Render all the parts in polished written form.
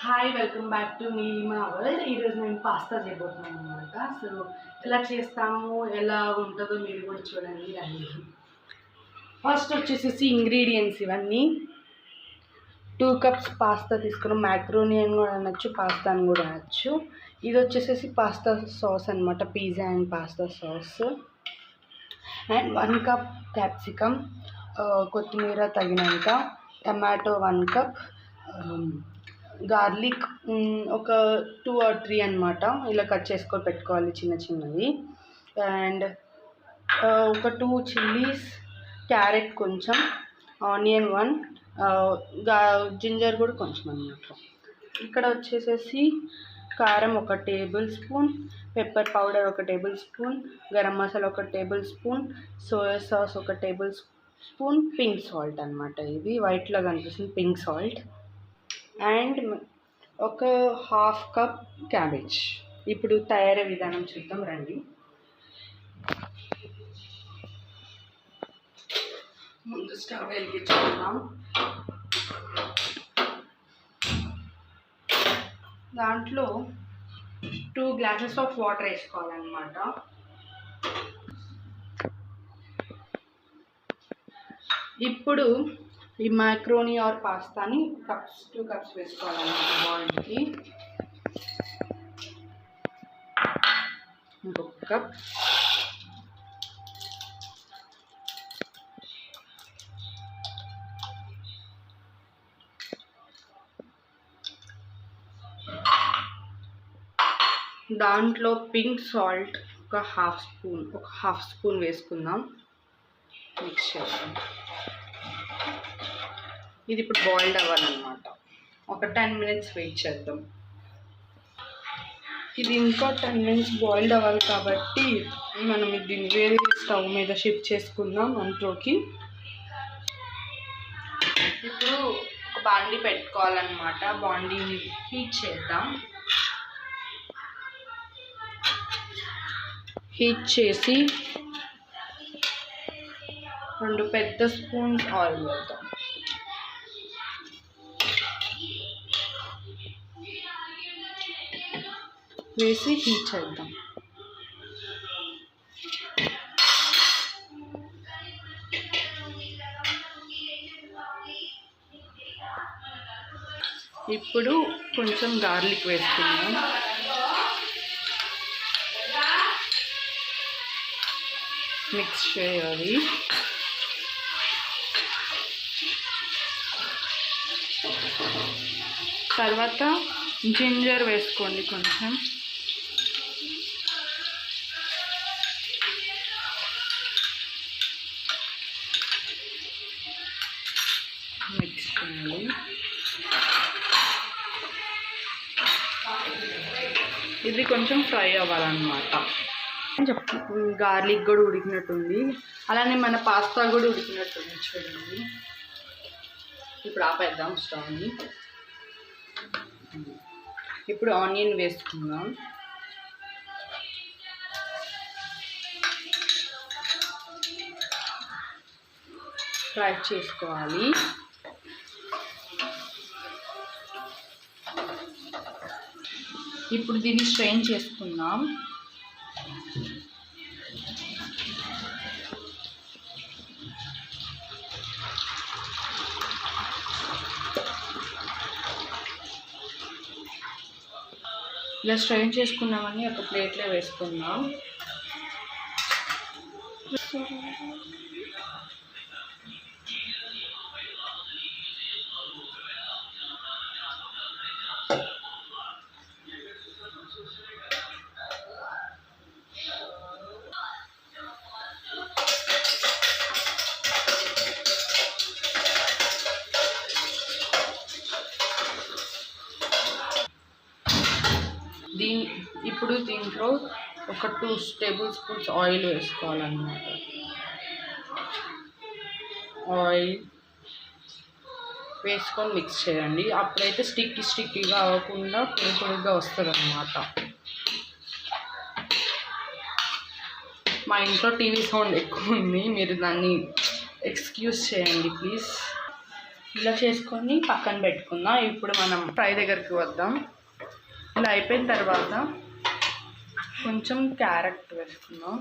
Hi welcome back to Neelima world. ఈరోజు నేను pasta చేయబోతున్నాను అనమాట. సో ఎలా చేస్తాము, ఎలా ఉంటుందో మీరు కూడా చూడండి రండి. ఫస్ట్ వచ్చేసేసి ఇంగ్రీడియంట్స్ ఇవన్నీ 2 కప్స్ పాస్తా తీసుకున్నాం. మ్యాక్రోనీ అని కూడా అనొచ్చు, పాస్తా అని కూడా అనొచ్చు. ఇది వచ్చేసేసి పాస్తా సాస్ అనమాట, pizza and pasta sauce. And 1 cup capsicum, కొత్తిమీర తగినంత, టమాటో 1 కప్, గార్లిక్ ఒక 2 or 3 అనమాట. ఇలా కట్ చేసుకొని పెట్టుకోవాలి చిన్న చిన్నవి. అండ్ ఒక 2 చిల్లీస్, క్యారెట్ కొంచెం, ఆనియన్ 1, జింజర్ కూడా కొంచెం అన్నమాట. ఇక్కడ వచ్చేసేసి కారం 1 table spoon, pepper powder 1 table spoon, garam masala 1 table spoon, soya sauce 1 table spoon, pink salt అనమాట. ఇది వైట్లో కనిపిస్తుంది పింక్ సాల్ట్. అండ్ ఒక 1/2 కప్ క్యాబేజ్. ఇప్పుడు తయారీ విధానం చూద్దాం రండి. ముందు స్టవ్ వెలిగించుకుందాం. దాంట్లో 2 గ్లాసెస్ ఆఫ్ వాటర్ వేసుకోవాలన్నమాట. ఇప్పుడు ఈ మ్యాక్రోనీ ఆర్ పాస్తాని 2 కప్స్ వేసుకోవాలన్నమాట బాయిల్కి. ఇంకొక కప్, దాంట్లో పింక్ సాల్ట్ ఒక హాఫ్ స్పూన్ వేసుకుందాం. మిక్స్ చేద్దాం. ఇది ఇప్పుడు బాయిల్డ్ అవ్వాలన్నమాట. ఒక 10 minutes వెయిట్ చేద్దాం. ఇది ఇంకా 10 minutes బాయిల్డ్ అవ్వాలి కాబట్టి మనం దీన్ని వేరే స్టవ్ మీద షిఫ్ట్ చేసుకుందాం అంట్లోకి. ఇప్పుడు ఒక బాండీ పెట్టుకోవాలన్నమాట. బాండీని హీట్ చేద్దాం. హీట్ చేసి 2 పెద్ద స్పూన్స్ ఆయిల్ వేద్దాం. వేసి హీట్ చేద్దాం. ఇప్పుడు కొంచెం గార్లిక్ వేసుకుందాం. మిక్స్ చేయాలి. తర్వాత జింజర్ వేసుకోండి కొంచెం. మిక్స్ చేయండి. ఇది కొంచెం ఫ్రై అవ్వాలన్నమాట. గార్లిక్ కూడా ఉడికినట్టుంది, అలానే మన పాస్తా కూడా ఉడికినట్టుంది చూడండి. ఇప్పుడు ఆపేద్దాం స్టవ్ని. ఇప్పుడు ఆనియన్ వేసుకుందాం. ఫ్రై చేసుకోవాలి. ఇప్పుడు దీన్ని స్ట్రెయిన్ చేసుకుందాం. ఇలా స్ట్రెయిన్ చేసుకున్నామని ఒక ప్లేట్లో వేసుకుందాం. ఇప్పుడు దీంట్లో ఒక 2 టేబుల్ స్పూన్స్ ఆయిల్ వేసుకోవాలన్నమాట. ఆయిల్ వేసుకొని మిక్స్ చేయండి. అప్పుడైతే స్టిక్కీగా అవ్వకుండా పొడిగా వస్తుంది అన్నమాట. మా ఇంట్లో టీవీ సౌండ్ ఎక్కువ ఉంది, మీరు దాన్ని ఎక్స్క్యూజ్ చేయండి ప్లీజ్. ఇలా చేసుకొని పక్కన పెట్టుకుందాం. ఇప్పుడు మనం ఫ్రై దగ్గరికి వద్దాం. ఇలా అయిపోయిన తర్వాత కొంచెం క్యారెట్ వేసుకుందాం.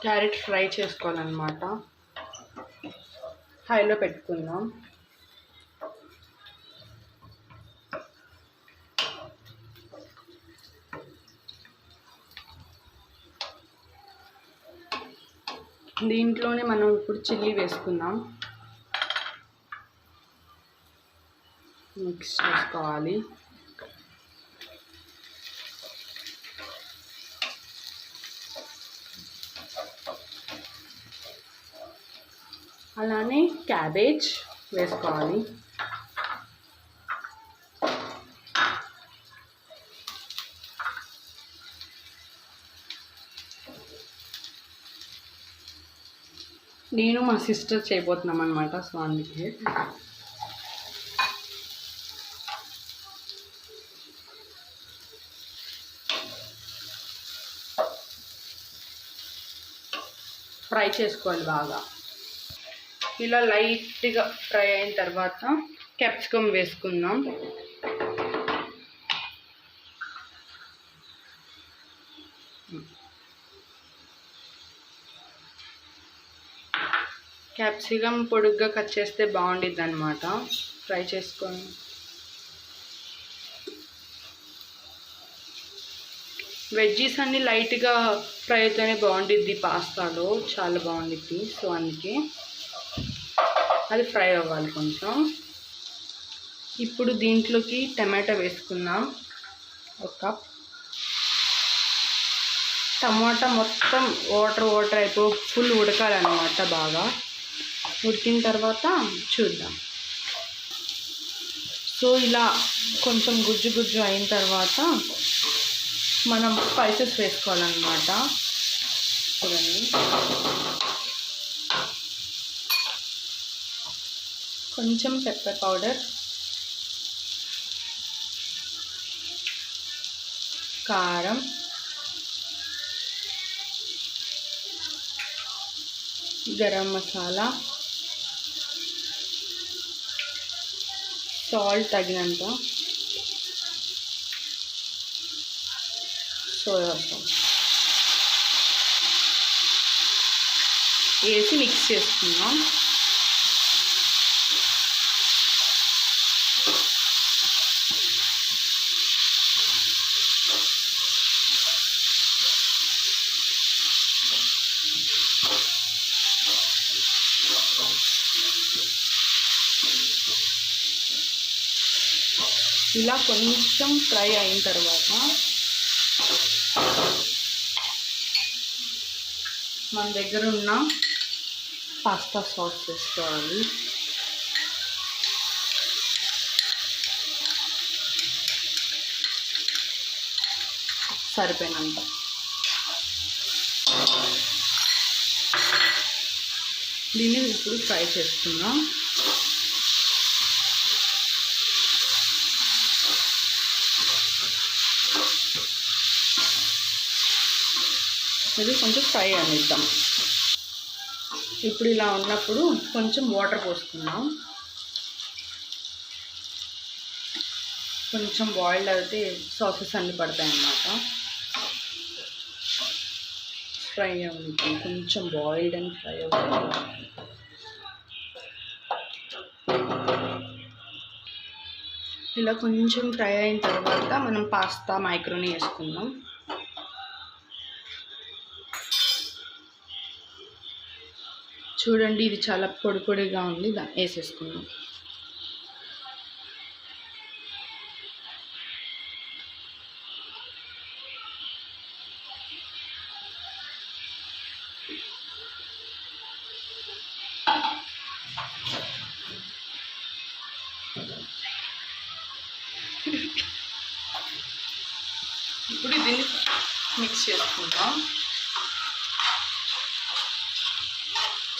క్యారెట్ ఫ్రై చేసుకోవాలన్నమాట. హైలో పెట్టుకుందాం. దీంట్లోనే మనం ఇప్పుడు చిల్లీ వేసుకుందాం. మిక్స్ చేసుకోవాలి. అలానే క్యాబేజ్ వేసుకోవాలి. నేను మా సిస్టర్ చేయబోతున్నాం అనమాట. సో అందుకే ఫ్రై చేసుకోవాలి బాగా. ఇలా లైట్గా ఫ్రై అయిన తర్వాత క్యాప్సికమ్ వేసుకుందాం. క్యాప్సికమ్ పొడుగ్గా కట్ చేస్తే బాగుండిద్ది అనమాట. ఫ్రై చేసుకొని వెజ్జీస్ అన్నీ లైట్గా ఫ్రై అయితేనే బాగుండిద్ది. పాస్తాలో చాలా బాగుండిద్ది. సో అందుకే అది ఫ్రై అవ్వాలి కొంచెం. ఇప్పుడు దీంట్లోకి టమాటా వేసుకుందాం. ఒక కప్ టమాటా మొత్తం వాటర్ అయిపో ఫుల్ ఉడకాలన్నమాట. బాగా ఉడికిన తర్వాత చూద్దాం. సో ఇలా కొంచెం గుజ్జు అయిన తర్వాత మనం స్పైసెస్ వేసుకోవాలన్నమాట. చూడండి, కొంచెం పెప్పర్ పౌడర్, కారం, గరం మసాలా, సాల్ట్ తగినంత, సోయా సాస్ వేసి మిక్స్ చేసుకుందాం. ఇలా కొంచెం ఫ్రై అయిన తర్వాత మన దగ్గర ఉన్న పాస్తా సాస్ వేసుకోవాలి. సరిపోయినంత. దీన్ని ఇప్పుడు ఫ్రై చేసుకుందాం. ఇది కొంచెం ఫ్రై అనిద్దాం. ఇప్పుడు ఇలా ఉన్నప్పుడు కొంచెం వాటర్ పోసుకుందాం. కొంచెం బాయిల్డ్ అయితే సాసెస్ అన్నీ పడతాయి అన్నమాట. ఫ్రై అవుతుంది, కొంచెం బాయిల్డ్ అండ్ ఫ్రై అవుతుంది. ఇలా కొంచెం ఫ్రై అయిన తర్వాత మనం పాస్తా మైక్రోని వేసుకుందాం. చూడండి, ఇది చాలా పొడిగా ఉంది. దాన్ని వేసేసుకుందాం. ఇప్పుడు దీన్ని మిక్స్ చేసుకుందాం.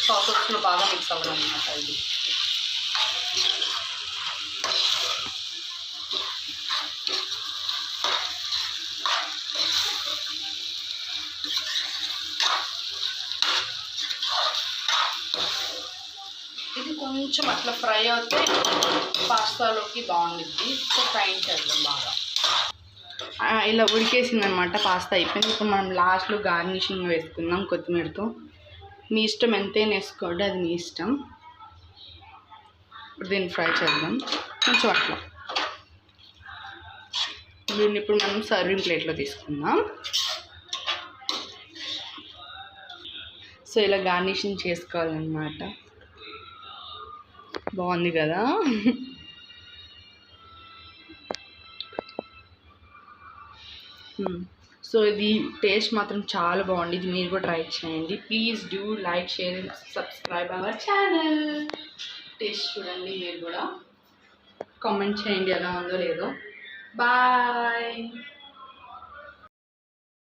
సాసెస్లో బాగా మిక్స్ అవ్వాలన్నమాట. ఇది కొంచెం అట్లా ఫ్రై అవుతే పాస్తాలోకి బాగుంటుంది. సో ఫ్రై చేద్దాం బాగా. ఇలా ఉడికేసింది అనమాట. పాస్తా అయిపోయింది. ఇప్పుడు మనం లాస్ట్లో గార్నిషింగ్ వేసుకుందాం కొత్తిమీరతో. మీ ఇష్టం ఎంతైనా వేసుకోండి, అది మీ ఇష్టం. ఇప్పుడు దీన్ని ఫ్రై చేద్దాం కొంచెం అట్లా. దీన్ని ఇప్పుడు మనం సర్వింగ్ ప్లేట్లో తీసుకుందాం. సో ఇలా గార్నిషింగ్ చేసుకోవాలన్నమాట. బాగుంది కదా. సో ఇది టేస్ట్ మాత్రం చాలా బాగుంది. ఇది మీరు కూడా ట్రై చేయండి. Please do like, share and subscribe our channel. Taste చూడండి, మీరు కూడా కామెంట్ చేయండి ఎలా ఉందో లేదో. బాయ్.